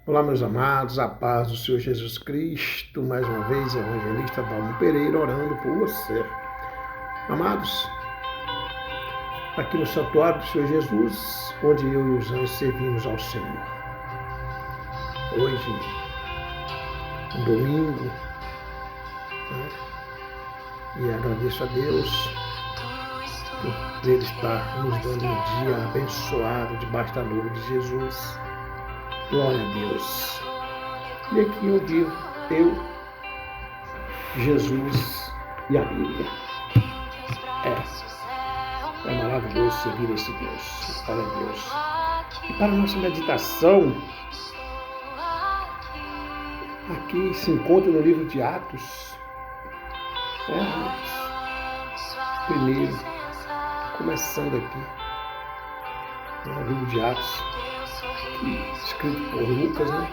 Olá, meus amados, a paz do Senhor Jesus Cristo, mais uma vez, evangelista Dalmo Pereira, orando por você. Amados, aqui no santuário do Senhor Jesus, onde eu e os anjos servimos ao Senhor. Hoje, um domingo, né? E agradeço a Deus por Ele estar nos dando um dia abençoado debaixo da nuvem de Jesus. Glória a Deus. E aqui eu vivo, eu, Jesus e a Bíblia. É maravilhoso seguir esse Deus. Glória a Deus. E para a nossa meditação, aqui se encontra no livro de Atos. Primeiro, começando aqui, no livro de Atos, escrito por Lucas, né?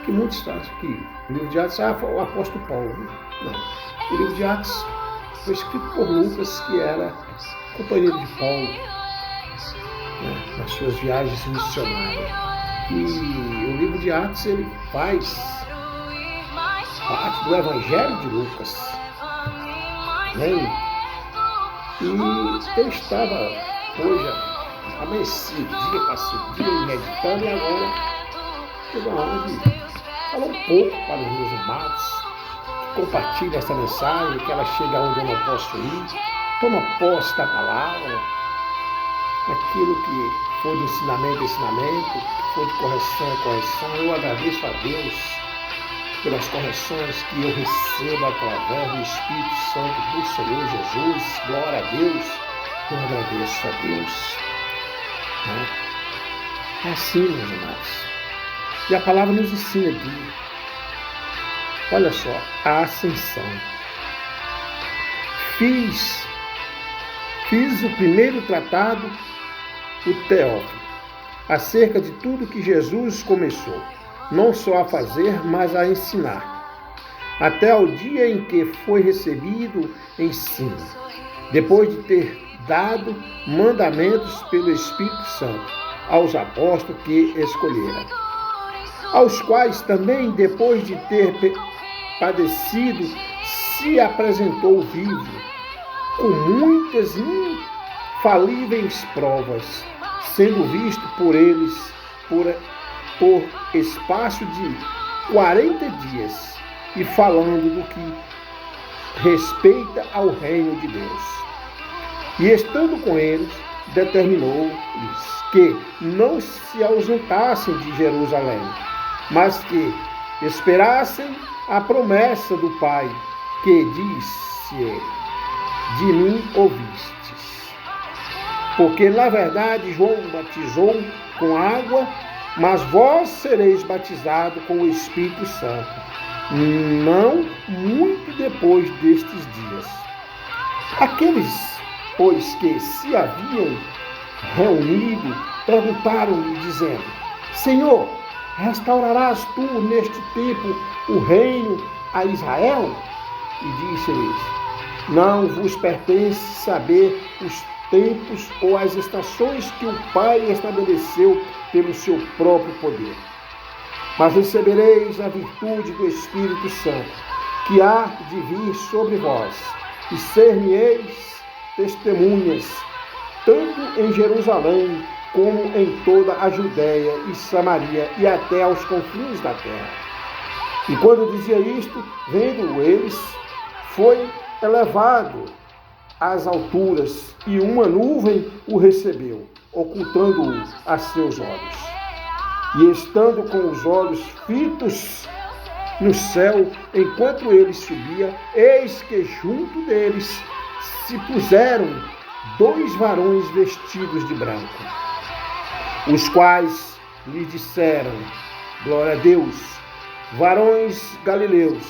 Que muitos acham que o livro de Atos é o apóstolo Paulo. Não. O livro de Atos foi escrito por Lucas, que era companheiro de Paulo, né, nas suas viagens missionárias. E o livro de Atos ele faz parte do Evangelho de Lucas. Né? E eu estava hoje amanhecido, dia passado, dia meditando, e agora chegou a hora de falar um pouco para os meus amados, que compartilhem essa mensagem, que ela chegue aonde eu não posso ir, toma posse da palavra, aquilo que for de ensinamento, que for de correção. Eu agradeço a Deus pelas correções que eu recebo através do Espírito Santo do Senhor Jesus. Glória a Deus, eu agradeço a Deus. É assim, meus amados. E a palavra nos ensina aqui, olha só, a ascensão. Fiz o primeiro tratado, o Teófilo, acerca de tudo que Jesus começou, não só a fazer, mas a ensinar, até ao dia em que foi recebido em cima, depois de ter dado mandamentos pelo Espírito Santo aos apóstolos que escolheram, aos quais também, depois de ter padecido, se apresentou vivo, com muitas infalíveis provas, sendo visto por eles por espaço de 40 dias, e falando do que respeita ao reino de Deus. E estando com eles, determinou-lhes que não se ausentassem de Jerusalém, mas que esperassem a promessa do Pai, que disse ele: de mim ouvistes. Porque, na verdade, João batizou com água, mas vós sereis batizados com o Espírito Santo, não muito depois destes dias. Aqueles, pois, que se haviam reunido, perguntaram-lhe, dizendo: Senhor, restaurarás tu neste tempo o reino a Israel? E disse-lhes: não vos pertence saber os tempos ou as estações que o Pai estabeleceu pelo seu próprio poder. Mas recebereis a virtude do Espírito Santo, que há de vir sobre vós, e ser-me-eis testemunhas, tanto em Jerusalém, como em toda a Judéia e Samaria, e até aos confins da terra. E quando dizia isto, vendo eles, foi elevado às alturas, e uma nuvem o recebeu, ocultando-o a seus olhos. E estando com os olhos fitos no céu, enquanto ele subia, eis que junto deles se puseram 2 varões vestidos de branco, os quais lhe disseram: glória a Deus, varões galileus,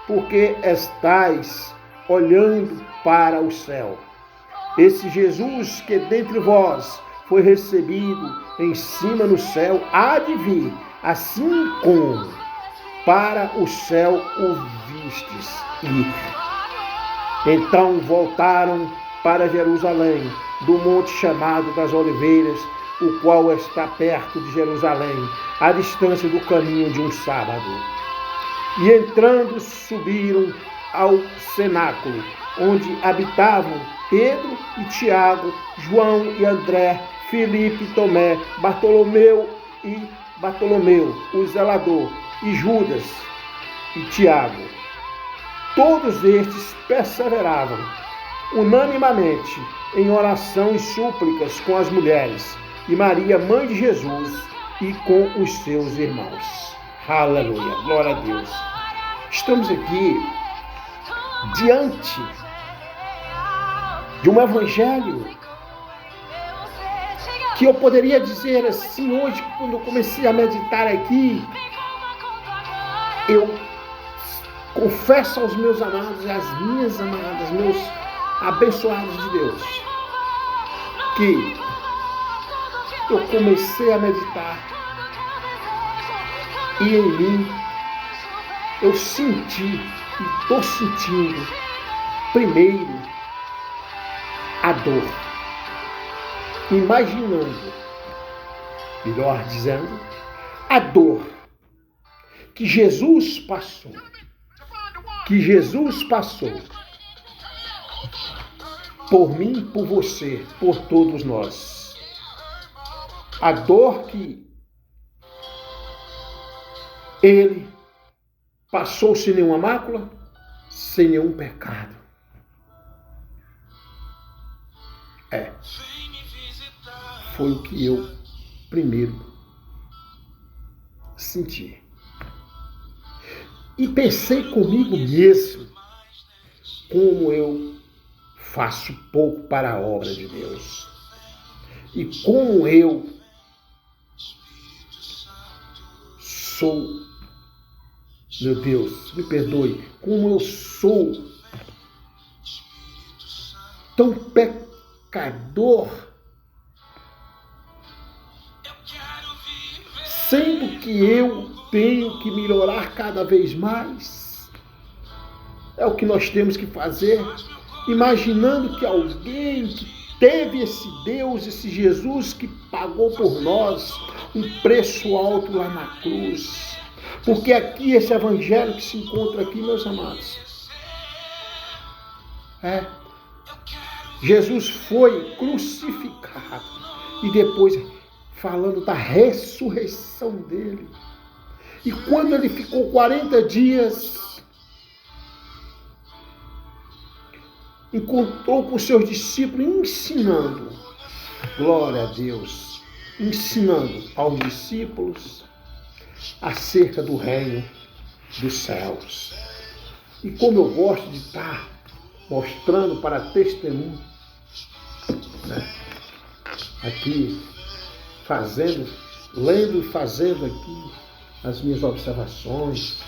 porque estais olhando para o céu. Esse Jesus que dentre vós foi recebido em cima no céu, há de vir, assim como para o céu o vistes ir. Então voltaram para Jerusalém, do monte chamado das Oliveiras, o qual está perto de Jerusalém, à distância do caminho de um sábado. E entrando, subiram ao cenáculo, onde habitavam Pedro e Tiago, João e André, Filipe e Tomé, Bartolomeu, o zelador, e Judas e Tiago. Todos estes perseveravam unanimemente em oração e súplicas com as mulheres, e Maria, mãe de Jesus, e com os seus irmãos. Aleluia, glória a Deus. Estamos aqui diante de um evangelho que eu poderia dizer assim, hoje, quando eu comecei a meditar aqui, eu confesso aos meus amados e às minhas amadas, meus abençoados de Deus, que eu comecei a meditar e em mim eu senti e estou sentindo primeiro a dor, imaginando, melhor dizendo, a dor que Jesus passou, por mim, por você, por todos nós. A dor que ele passou sem nenhuma mácula, sem nenhum pecado. Foi o que eu primeiro senti. E pensei comigo mesmo, como eu faço pouco para a obra de Deus. E como eu sou, meu Deus, me perdoe, como eu sou tão pecador, sendo que eu tenho que melhorar cada vez mais. É o que nós temos que fazer, imaginando que alguém que teve esse Deus, esse Jesus que pagou por nós um preço alto lá na cruz. Porque aqui, esse evangelho que se encontra aqui, meus amados, Jesus foi crucificado e depois falando da ressurreição dele. E quando ele ficou 40 dias, encontrou com seus discípulos ensinando, glória a Deus, ensinando aos discípulos acerca do reino dos céus. E como eu gosto de estar mostrando para testemunho, aqui, lendo e fazendo aqui as minhas observações,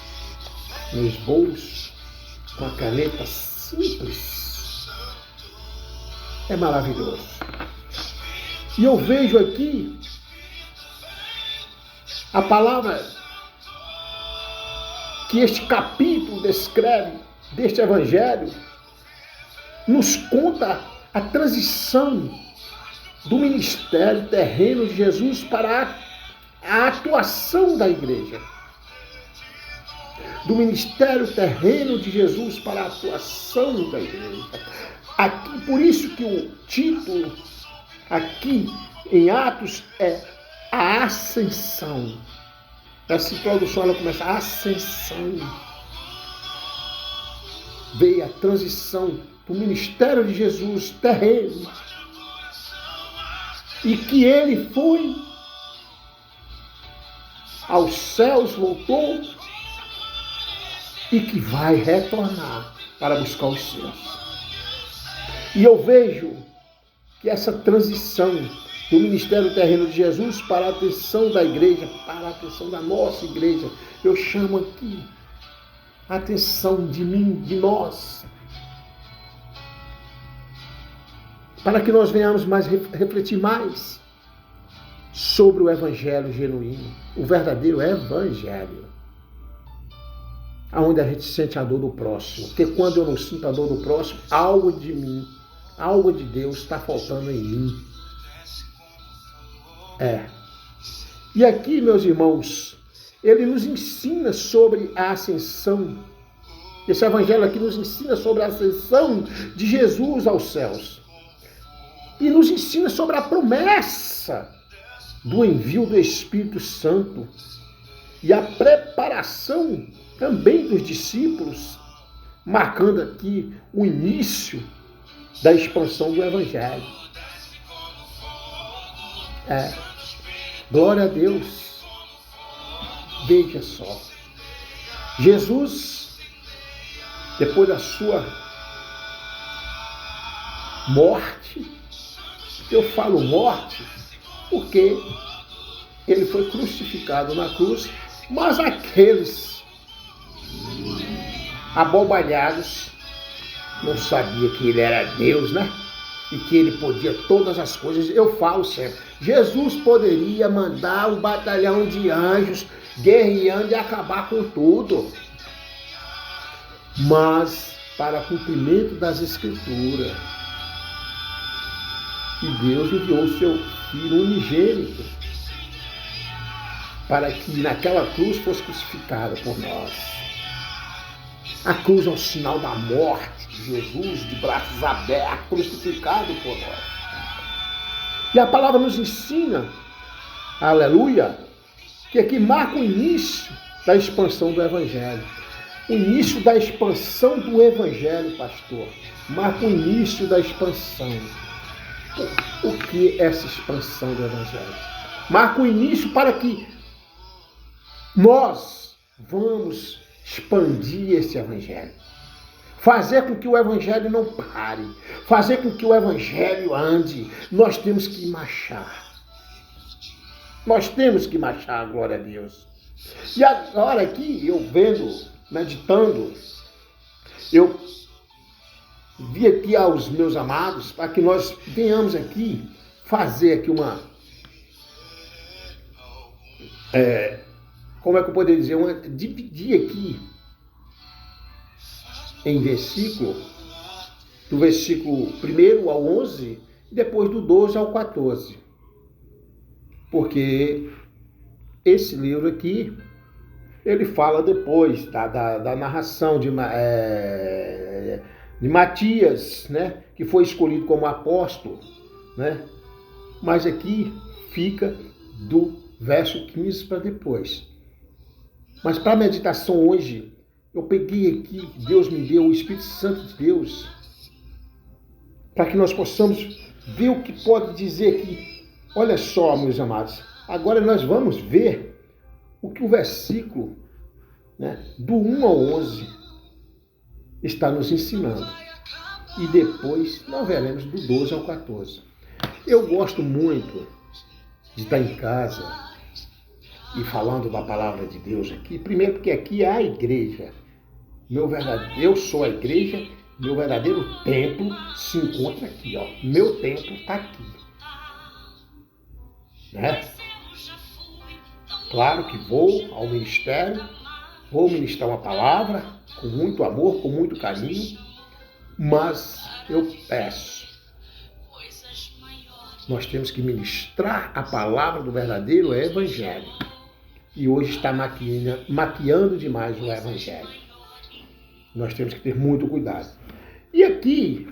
meus esboços, com a caneta simples. É maravilhoso. E eu vejo aqui a palavra que este capítulo descreve, deste evangelho, nos conta a transição do ministério terreno de Jesus para a atuação da igreja. Do ministério terreno de Jesus para a atuação da igreja. Aqui, por isso que o título aqui em Atos é a ascensão. Essa introdução ela começa, a ascensão. Veio a transição do ministério de Jesus terreno. E que ele foi aos céus, voltou, e que vai retornar para buscar os seus. E eu vejo que essa transição do ministério terreno de Jesus para a atenção da igreja, para a atenção da nossa igreja, eu chamo aqui a atenção de mim, de nós, para que nós venhamos mais refletir mais sobre o evangelho genuíno, o verdadeiro evangelho, aonde a gente sente a dor do próximo. Porque quando eu não sinto a dor do próximo, algo de mim, algo de Deus está faltando em mim. E aqui, meus irmãos, ele nos ensina sobre a ascensão. Esse evangelho aqui nos ensina sobre a ascensão de Jesus aos céus. E nos ensina sobre a promessa do envio do Espírito Santo e a preparação também dos discípulos, marcando aqui o início da expansão do evangelho. Glória a Deus. Veja só. Jesus, depois da sua morte, eu falo morte porque ele foi crucificado na cruz, mas aqueles abobalhados não sabiam que ele era Deus, né? E que ele podia todas as coisas. Eu falo sempre, Jesus poderia mandar um batalhão de anjos guerreando e acabar com tudo. Mas, para cumprimento das Escrituras, que Deus enviou o seu Filho unigênito para que naquela cruz fosse crucificado por nós. A cruz é o sinal da morte de Jesus, de braços abertos, crucificado por nós. E a palavra nos ensina, aleluia, que aqui marca o início da expansão do Evangelho. O início da expansão do Evangelho, pastor. Marca o início da expansão. O que é essa expansão do Evangelho? Marca o início para que nós vamos expandir esse Evangelho. Fazer com que o Evangelho não pare. Fazer com que o Evangelho ande. Nós temos que marchar. Nós temos que marchar, glória a Deus. E agora aqui, eu vendo, meditando, eu vi aqui aos meus amados, para que nós venhamos aqui fazer aqui uma... como é que eu poderia dizer? Dividir aqui em versículo, do versículo 1 ao 11, e depois do 12 ao 14. Porque esse livro aqui, ele fala depois da narração de Matias, né, que foi escolhido como apóstolo, né? Mas aqui fica do verso 15 para depois. Mas para a meditação hoje, eu peguei aqui, Deus me deu, o Espírito Santo de Deus, para que nós possamos ver o que pode dizer aqui. Olha só, meus amados, agora nós vamos ver o que o versículo, né, do 1 ao 11 está nos ensinando. E depois nós veremos do 12 ao 14. Eu gosto muito de estar em casa e falando da palavra de Deus aqui. Primeiro porque aqui é a igreja. Eu sou a igreja, meu verdadeiro templo se encontra aqui, ó. Meu templo está aqui. Né? Claro que vou ao ministério, vou ministrar uma palavra com muito amor, com muito carinho, mas eu peço, nós temos que ministrar a palavra do verdadeiro Evangelho. E hoje está maquiando demais o Evangelho. Nós temos que ter muito cuidado. E aqui,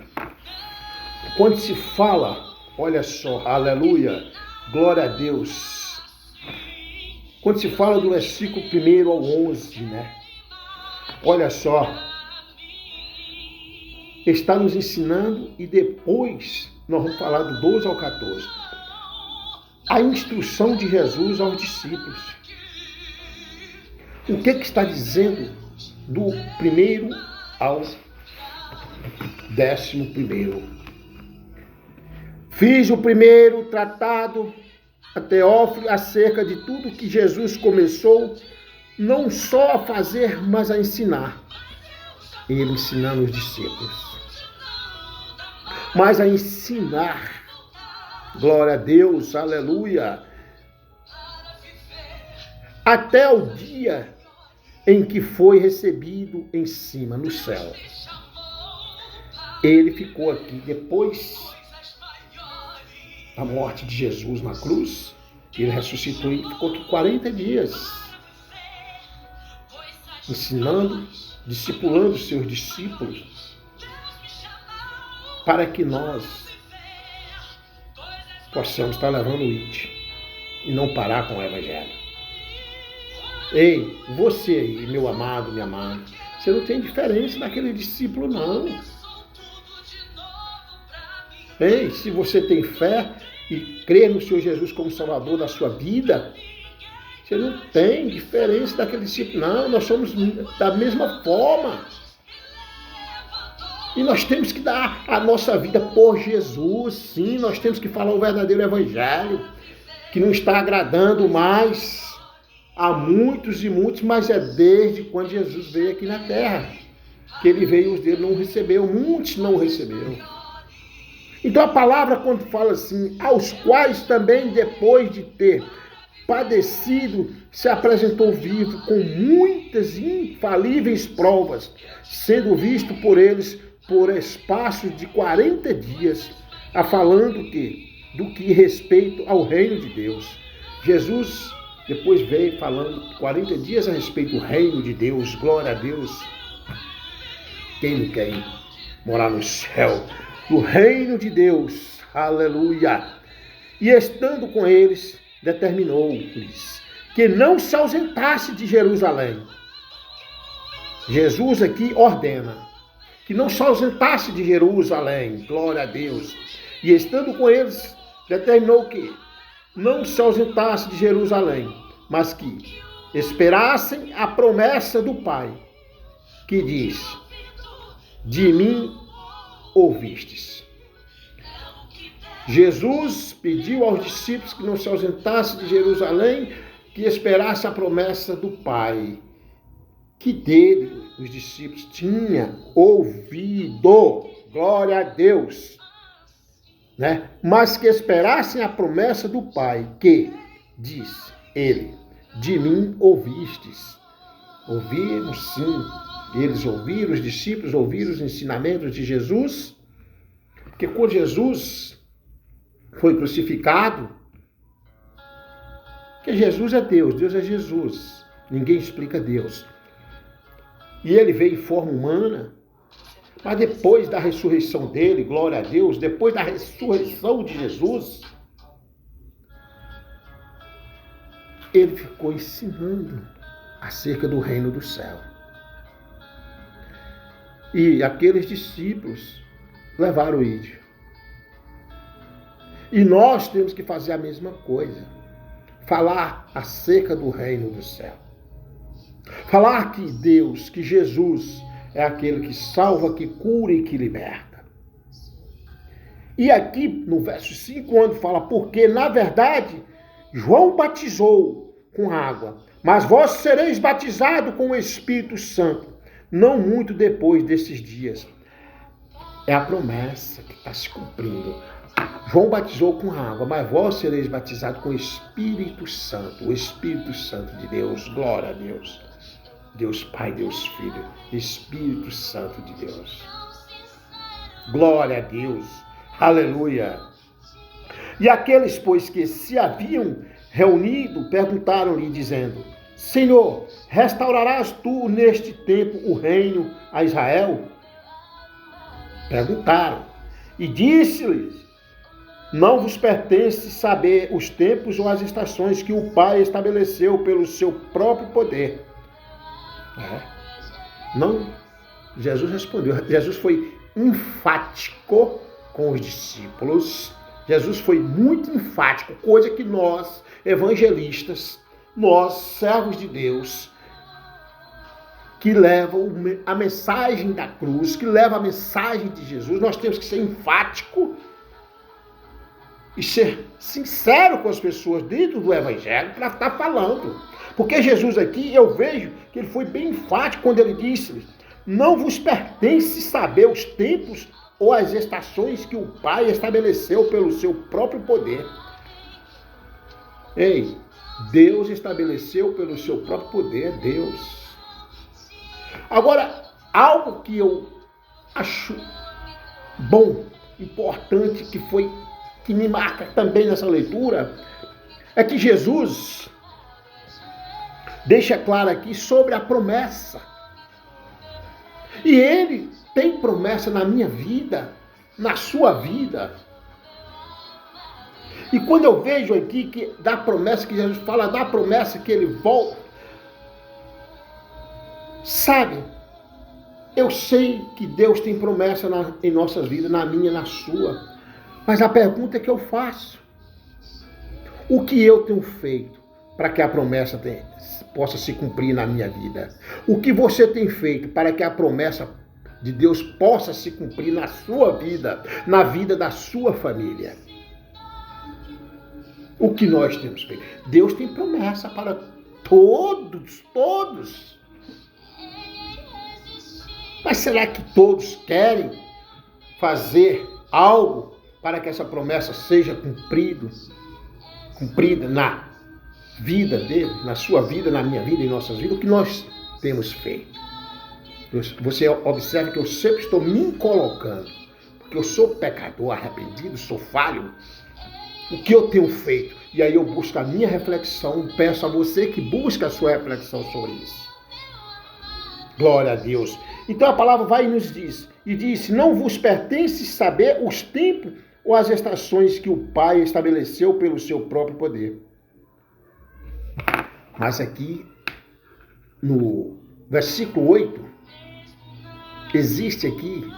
quando se fala, olha só, aleluia, glória a Deus. Quando se fala do versículo 1 ao 11, né? Olha só, está nos ensinando e depois nós vamos falar do 12 ao 14. A instrução de Jesus aos discípulos. O que está dizendo do 1 ao 11º? Fiz o primeiro tratado a Teófilo acerca de tudo que Jesus começou não só a fazer, mas a ensinar. Ele ensinando os discípulos. Mas a ensinar. Glória a Deus, aleluia. Até o dia em que foi recebido em cima, no céu. Ele ficou aqui depois da morte de Jesus na cruz. Ele ressuscitou e ficou aqui 40 dias, ensinando, discipulando os seus discípulos, para que nós possamos estar levando o IT e não parar com o Evangelho. Ei, você aí, meu amado, minha amada, você não tem diferença daquele discípulo, não. Ei, se você tem fé e crê no Senhor Jesus como Salvador da sua vida, você não tem diferença daquele discípulo, não. Nós somos da mesma forma. E nós temos que dar a nossa vida por Jesus, sim. Nós temos que falar o verdadeiro Evangelho, que não está agradando mais a muitos e muitos, mas é desde quando Jesus veio aqui na terra, que ele veio e os dele não recebeu, muitos não receberam. Então a palavra, quando fala assim, aos quais também depois de ter padecido, se apresentou vivo com muitas infalíveis provas, sendo visto por eles por espaço de 40 dias, a falando do que respeito ao reino de Deus. Jesus depois veio falando 40 dias a respeito do reino de Deus, glória a Deus. Quem não quer ir morar no céu? Do reino de Deus, aleluia. E estando com eles, determinou-lhes que não se ausentasse de Jerusalém. Jesus aqui ordena que não se ausentasse de Jerusalém, glória a Deus. E estando com eles, determinou que não se ausentasse de Jerusalém, mas que esperassem a promessa do Pai, que diz: de mim ouvistes. Jesus pediu aos discípulos que não se ausentassem de Jerusalém, que esperasse a promessa do Pai, que dele os discípulos tinham ouvido, glória a Deus, né? Mas que esperassem a promessa do Pai, que diz ele: de mim ouvistes. Ouviram, sim. Eles ouviram, os discípulos ouviram os ensinamentos de Jesus, porque quando Jesus foi crucificado, que Jesus é Deus, Deus é Jesus, ninguém explica Deus. E ele veio em forma humana, mas depois da ressurreição dele, glória a Deus, depois da ressurreição de Jesus, ele ficou ensinando acerca do reino do céu. E aqueles discípulos levaram o ídio. E nós temos que fazer a mesma coisa. Falar acerca do reino do céu. Falar que Deus, que Jesus é aquele que salva, que cura e que liberta. E aqui no verso 5, quando fala, porque na verdade João batizou com água, mas vós sereis batizados com o Espírito Santo, não muito depois desses dias. É a promessa que está se cumprindo. João batizou com água, mas vós sereis batizados com o Espírito Santo. O Espírito Santo de Deus, glória a Deus. Deus Pai, Deus Filho, Espírito Santo de Deus. Glória a Deus, aleluia. E aqueles, pois, que se haviam reunido, perguntaram-lhe, dizendo: Senhor, restaurarás tu neste tempo o reino a Israel? Perguntaram. E disse-lhes: não vos pertence saber os tempos ou as estações que o Pai estabeleceu pelo seu próprio poder. Não, Jesus respondeu. Jesus foi enfático com os discípulos. Jesus foi muito enfático, coisa que nós, evangelistas, nós, servos de Deus, que levam a mensagem da cruz, que levam a mensagem de Jesus, nós temos que ser enfático e ser sincero com as pessoas dentro do Evangelho para estar falando. Porque Jesus aqui, eu vejo que ele foi bem enfático quando ele disse: não vos pertence saber os tempos ou as estações que o Pai estabeleceu pelo seu próprio poder. Ei, Deus estabeleceu pelo seu próprio poder, Deus. Agora, algo que eu acho bom, importante, que me marca também nessa leitura, é que Jesus deixa claro aqui sobre a promessa. E Ele tem promessa na minha vida, na sua vida. E quando eu vejo aqui que da promessa que Jesus fala, da promessa que Ele volta, sabe, eu sei que Deus tem promessa em nossas vidas, na minha, na sua. Mas a pergunta que eu faço, o que eu tenho feito para que a promessa possa se cumprir na minha vida? O que você tem feito para que a promessa de Deus possa se cumprir na sua vida, na vida da sua família? O que nós temos feito? Deus tem promessa para todos. Mas será que todos querem fazer algo para que essa promessa seja cumprida na vida dele, na sua vida, na minha vida, em nossas vidas? O que nós temos feito? Você observa que eu sempre estou me colocando, porque eu sou pecador, arrependido, sou falho. O que eu tenho feito? E aí eu busco a minha reflexão, peço a você que busque a sua reflexão sobre isso. Glória a Deus. Então a palavra vai e nos diz, e diz: não vos pertence saber os tempos ou as estações que o Pai estabeleceu pelo seu próprio poder. Mas aqui, no versículo 8, existe aqui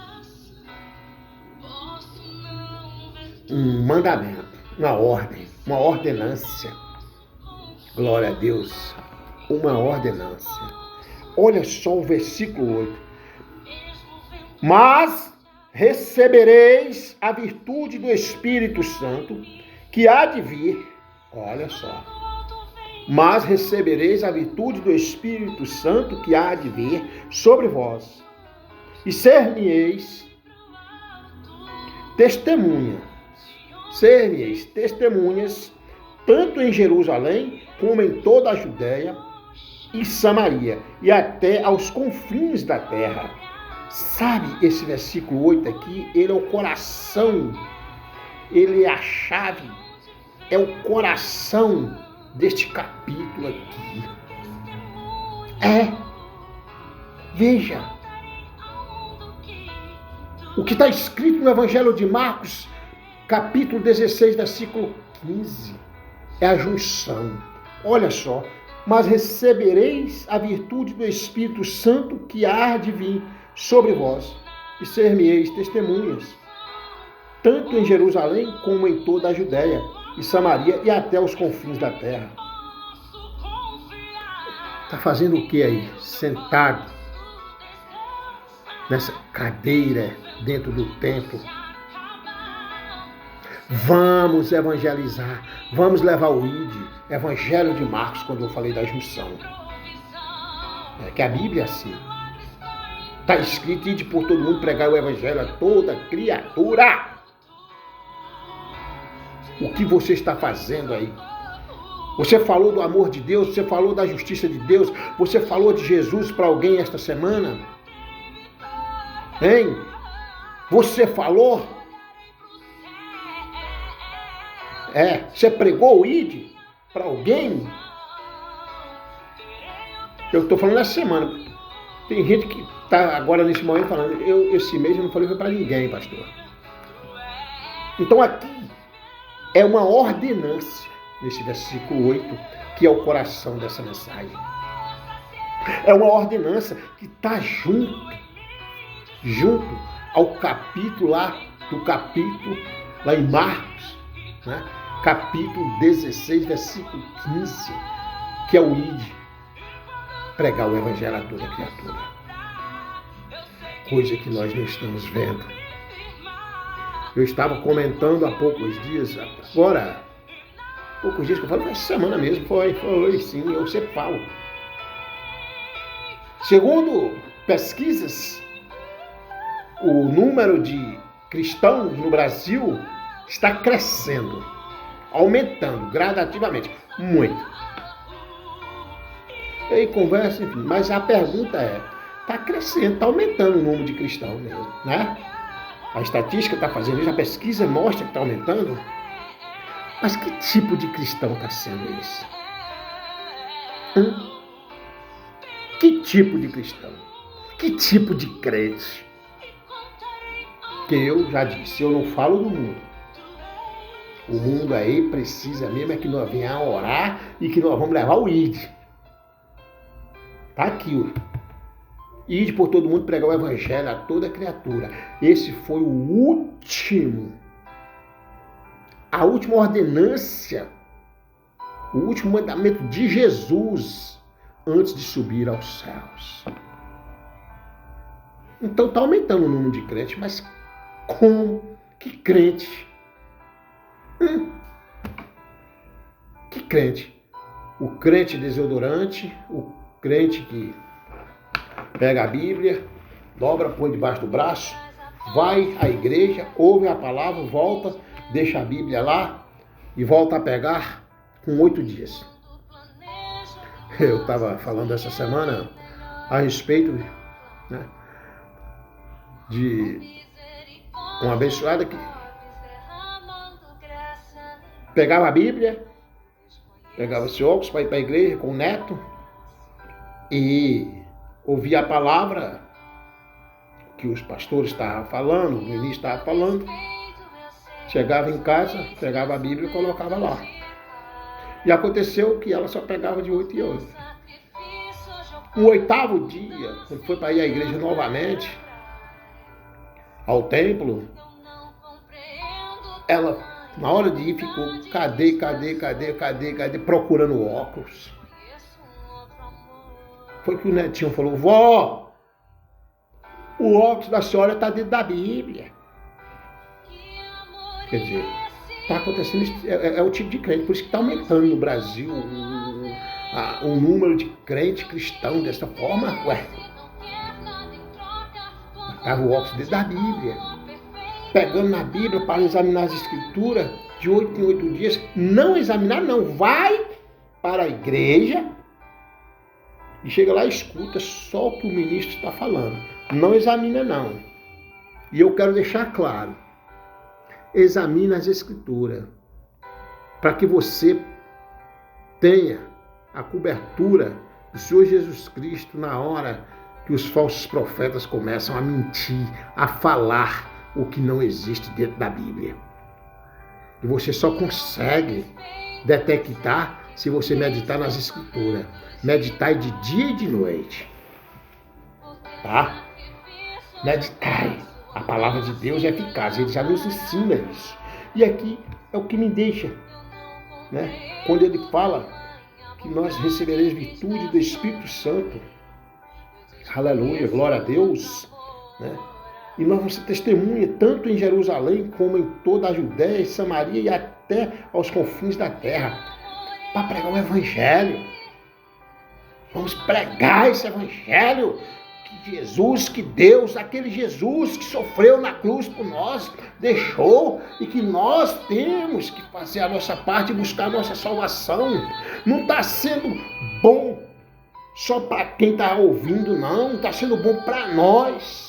um mandamento, uma ordem, uma ordenância. Glória a Deus, uma ordenância. Olha só o versículo 8. Mas recebereis a virtude do Espírito Santo que há de vir. Olha só. Mas recebereis a virtude do Espírito Santo que há de vir sobre vós. E ser-me-eis testemunhas, tanto em Jerusalém como em toda a Judéia e Samaria, e até aos confins da terra. Sabe, esse versículo 8 aqui, ele é o coração, ele é a chave, é o coração deste capítulo aqui. Veja, o que está escrito no Evangelho de Marcos, capítulo 16, versículo 15, é a junção. Olha só. Mas recebereis a virtude do Espírito Santo que há de vir sobre vós, e ser-me-eis testemunhas, tanto em Jerusalém como em toda a Judéia e Samaria e até os confins da terra. Está fazendo o que aí? Sentado nessa cadeira dentro do templo. Vamos evangelizar, vamos levar o Evangelho de Marcos, quando eu falei da junção. É que a Bíblia é assim. Está escrito: ide por todo mundo pregar o Evangelho a toda criatura. O que você está fazendo aí? Você falou do amor de Deus, você falou da justiça de Deus, você falou de Jesus para alguém esta semana? Hein? Você falou? Você pregou o ID para alguém? Eu estou falando essa semana. Tem gente que está agora nesse momento falando: esse mês eu não falei para ninguém, pastor. Então aqui é uma ordenância, nesse versículo 8, que é o coração dessa mensagem. É uma ordenança que está junto ao capítulo lá em Marcos, né? Capítulo 16, versículo 15, que é o ide, pregar o Evangelho a toda criatura. Coisa que nós não estamos vendo. Eu estava comentando há poucos dias que eu falo, essa semana mesmo, foi sim, eu sempre falo. Segundo pesquisas, o número de cristãos no Brasil está crescendo, aumentando gradativamente, muito. E aí conversa, enfim, mas a pergunta está crescendo, está aumentando o número de cristãos mesmo, né? A estatística está fazendo isso, a pesquisa mostra que está aumentando. Mas que tipo de cristão está sendo esse? Que tipo de cristão? Que tipo de crente? Que eu já disse, eu não falo do mundo. O mundo aí precisa mesmo é que nós venhamos orar e que nós vamos levar o ID. Tá aqui, ó. Ide por todo mundo pregar o evangelho a toda criatura. Esse foi a última ordenância, o último mandamento de Jesus antes de subir aos céus. Então está aumentando o número de crentes, mas como? Que crente? Que crente? O crente desodorante, o crente que pega a Bíblia, dobra, põe debaixo do braço, vai à igreja, ouve a palavra, volta, deixa a Bíblia lá e volta a pegar com 8 dias. Eu estava falando essa semana a respeito, né, de uma abençoada que pegava a Bíblia, pegava esse óculos para ir para a igreja com o neto e ouvia a palavra que os pastores estavam falando, o ministro estava falando, chegava em casa, pegava a Bíblia e colocava lá. E aconteceu que ela só pegava de 8 em 8. No 8º dia, quando foi para ir à igreja novamente, ao templo, ela, na hora de ir, ficou, cadê, procurando o óculos. Foi que o netinho falou, vó, o óculos da senhora está dentro da Bíblia. Quer dizer, está acontecendo, é o tipo de crente, por isso que está aumentando no Brasil o número de crente cristão dessa forma. Estava o óculos dentro da Bíblia, pegando na Bíblia para examinar as escrituras de 8 em 8 dias. Não examinar, não, vai para a igreja e chega lá e escuta só o que o ministro está falando. Não examina, não. E eu quero deixar claro, examine as escrituras, para que você tenha a cobertura do Senhor Jesus Cristo na hora que os falsos profetas começam a mentir, a falar o que não existe dentro da Bíblia. E você só consegue detectar se você meditar nas escrituras. Meditai de dia e de noite. Tá? Meditai. A palavra de Deus é eficaz. Ele já nos ensina isso. E aqui é o que me deixa, né? Quando ele fala que nós receberemos virtude do Espírito Santo. Aleluia, glória a Deus, né? E nós vamos ser testemunha tanto em Jerusalém como em toda a Judéia e Samaria e até aos confins da terra, para pregar o Evangelho. Vamos pregar esse Evangelho que Jesus, que Deus, aquele Jesus que sofreu na cruz por nós, deixou, e que nós temos que fazer a nossa parte e buscar a nossa salvação. Não está sendo bom só para quem está ouvindo, não. Está sendo bom para nós.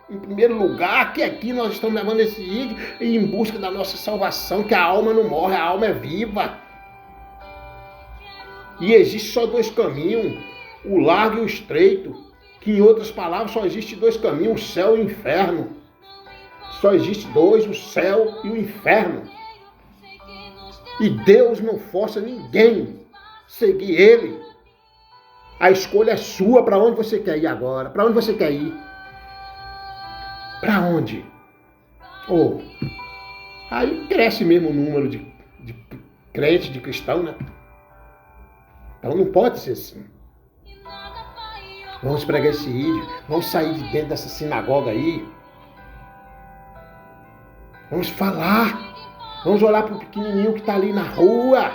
Em primeiro lugar, que aqui nós estamos levando esse vídeo em busca da nossa salvação, que a alma não morre, a alma é viva. E existe só 2 caminhos, o largo e o estreito, que em outras palavras só existe 2 caminhos, o céu e o inferno. Só existe 2, o céu e o inferno. E Deus não força ninguém seguir Ele. A escolha é sua. Para onde você quer ir agora? Para onde você quer ir? Para onde? Aí cresce mesmo o número de crente, de cristão, né? Então não pode ser assim. Vamos pregar esse vídeo. Vamos sair de dentro dessa sinagoga aí. Vamos falar. Vamos olhar para o pequenininho que está ali na rua.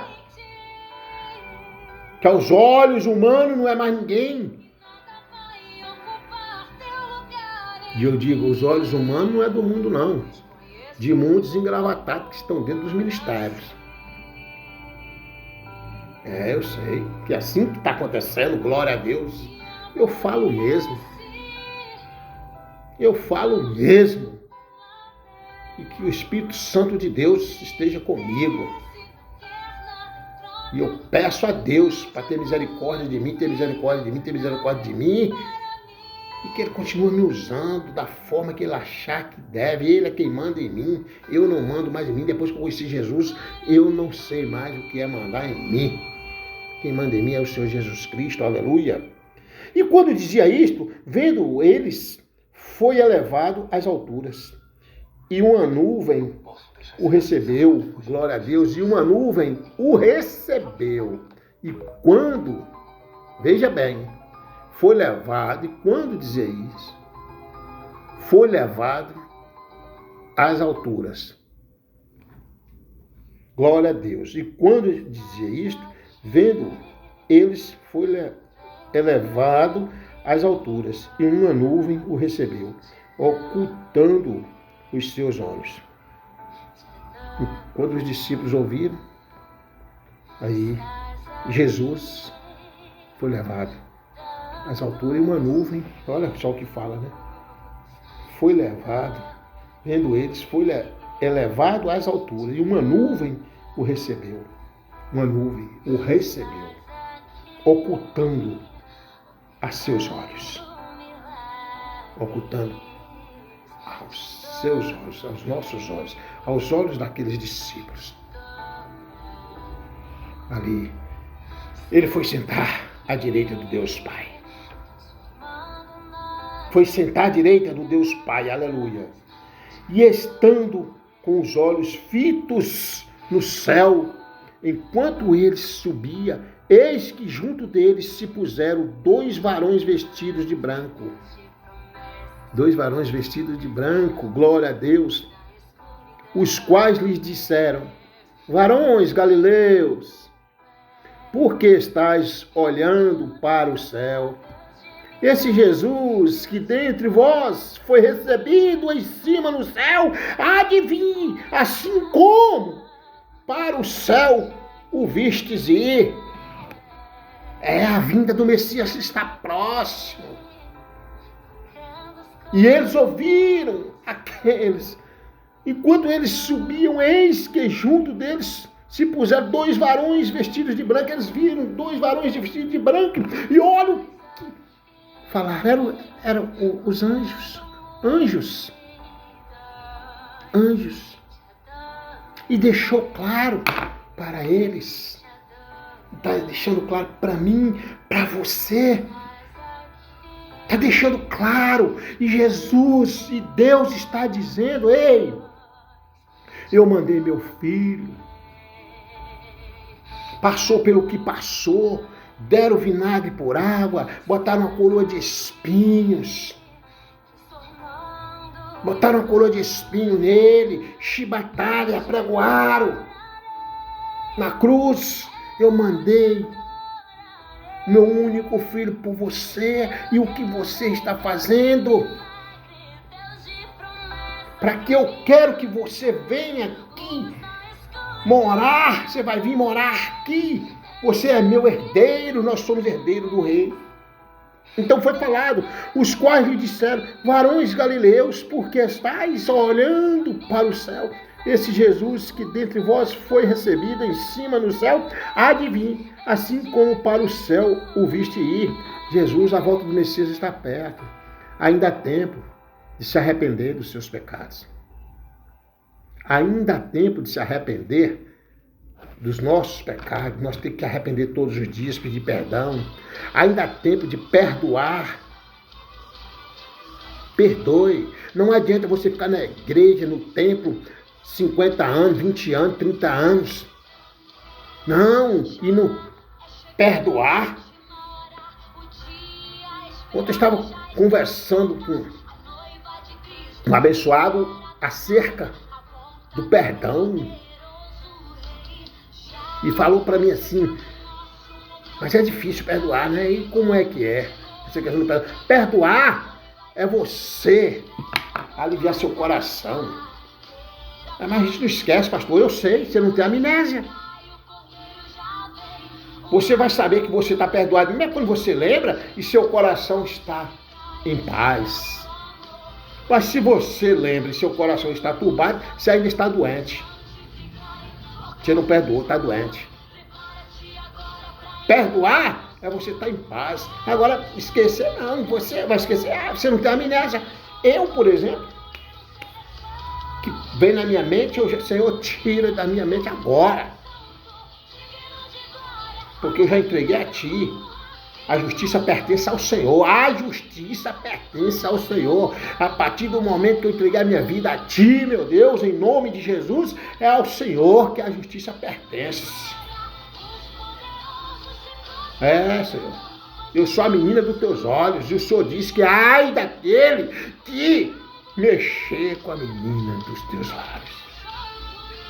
Que aos olhos humanos não é mais ninguém. E eu digo, os olhos humanos não é do mundo, não. De muitos engravatados que estão dentro dos ministérios. Eu sei. Que é assim que está acontecendo, glória a Deus. Eu falo mesmo. Eu falo mesmo. E que o Espírito Santo de Deus esteja comigo. E eu peço a Deus para ter misericórdia de mim, ter misericórdia de mim, ter misericórdia de mim. E que Ele continue me usando da forma que Ele achar que deve. Ele é quem manda em mim. Eu não mando mais em mim. Depois que eu conheci Jesus, eu não sei mais o que é mandar em mim. Quem manda em mim é o Senhor Jesus Cristo. Aleluia. E quando dizia isto, vendo eles, foi elevado às alturas. E uma nuvem o recebeu. Glória a Deus. E uma nuvem o recebeu. E quando, veja bem, foi levado, e quando dizia isso, foi levado às alturas. Glória a Deus. E quando dizia isto, vendo eles, foi elevado às alturas, e uma nuvem o recebeu, ocultando os seus olhos. E quando os discípulos ouviram, aí Jesus foi levado às alturas, e uma nuvem, olha só o que fala, né? Foi levado, vendo eles, foi elevado às alturas, e uma nuvem o recebeu. Uma nuvem o recebeu, ocultando a seus olhos. Ocultando aos seus olhos, aos nossos olhos, aos olhos daqueles discípulos. Ali, ele foi sentar à direita do Deus Pai. Foi sentar à direita do Deus Pai, aleluia. E estando com os olhos fitos no céu, enquanto ele subia, eis que junto deles se puseram 2 varões vestidos de branco. 2 varões vestidos de branco, glória a Deus, os quais lhes disseram: varões galileus, por que estáis olhando para o céu? Esse Jesus que dentre vós foi recebido em cima no céu, há de vir, assim como para o céu o vistes ir. A vinda do Messias está próximo. E eles ouviram aqueles. Enquanto eles subiam, eis que junto deles se puseram 2 varões vestidos de branco. Eles viram 2 varões vestidos de branco. E olha o que falaram. Eram os anjos. Anjos. E deixou claro para eles. Está deixando claro para mim, para você. Está deixando claro. E Jesus e Deus está dizendo: ei, eu mandei meu filho. Passou pelo que passou. Deram vinagre por água. Botaram uma coroa de espinhos. Botaram uma coroa de espinho nele. Chibataram e apregoaram na cruz. Eu mandei meu único filho por você. E o que você está fazendo? Para que eu quero que você venha aqui morar. Você vai vir morar aqui. Você é meu herdeiro. Nós somos herdeiros do rei. Então foi falado: os quais lhe disseram: varões galileus, porque estáis olhando para o céu? Esse Jesus que dentre vós foi recebido em cima no céu, há de vir, assim como para o céu o viste ir. Jesus, a volta do Messias está perto. Ainda há tempo de se arrepender dos seus pecados. Ainda há tempo de se arrepender dos nossos pecados. Nós temos que arrepender todos os dias, pedir perdão. Ainda há tempo de perdoar. Perdoe. Não adianta você ficar na igreja, no templo, 50 anos, 20 anos, 30 anos. Não, e não perdoar. Ontem eu estava conversando com um abençoado acerca do perdão. E falou para mim assim: mas é difícil perdoar, né? E como é que é? Essa questão do perdão. Perdoar é você aliviar seu coração. Mas a gente não esquece, pastor. Eu sei, você não tem amnésia. Você vai saber que você está perdoado mesmo quando você lembra e seu coração está em paz. Mas se você lembra e seu coração está turbado, você ainda está doente. Você não perdoou, está doente. Perdoar é você estar em paz. Agora, esquecer não, você vai esquecer, você não tem amnésia. Eu, por exemplo, que vem na minha mente, Senhor, tira da minha mente agora. Porque eu já entreguei a Ti. A justiça pertence ao Senhor. A justiça pertence ao Senhor. A partir do momento que eu entreguei a minha vida a Ti, meu Deus, em nome de Jesus, é ao Senhor que a justiça pertence. Senhor. Eu sou a menina dos Teus olhos. E o Senhor disse que ai daquele que mexer com a menina dos Teus lábios.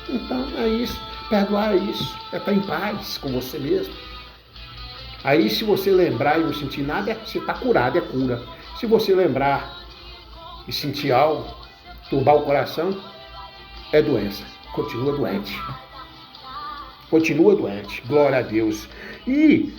Então é isso. Perdoar é isso. É estar em paz com você mesmo. Aí, se você lembrar e não sentir nada, você está curado, é cura. Se você lembrar e sentir algo, turbar o coração, é doença. Continua doente. Continua doente. Glória a Deus. E,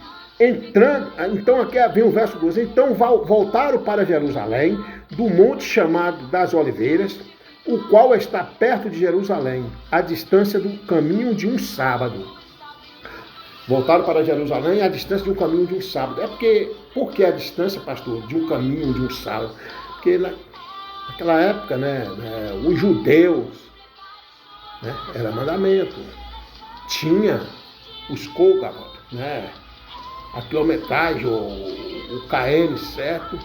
então aqui vem o verso 12. Então voltaram para Jerusalém, do monte chamado das Oliveiras, o qual está perto de Jerusalém, à distância do caminho de um sábado. Voltaram para Jerusalém à distância de um caminho de um sábado. Por que a distância, pastor, de um caminho de um sábado? Porque naquela época, os judeus, era mandamento. Tinha os côgavos, a quilometragem, o KM certo,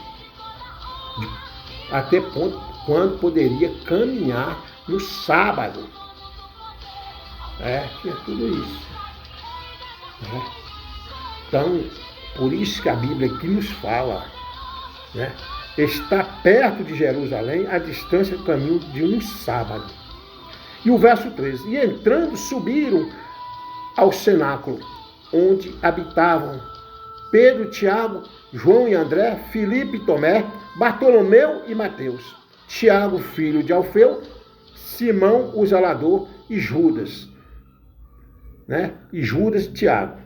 até quando poderia caminhar no sábado. Tinha tudo isso. Então, por isso que a Bíblia aqui nos fala, está perto de Jerusalém, a distância do caminho de um sábado. E o verso 13, e entrando subiram ao cenáculo, onde habitavam Pedro, Tiago, João e André, Filipe e Tomé, Bartolomeu e Mateus, Tiago, filho de Alfeu, Simão, o zelador, e Judas. E Judas e Tiago.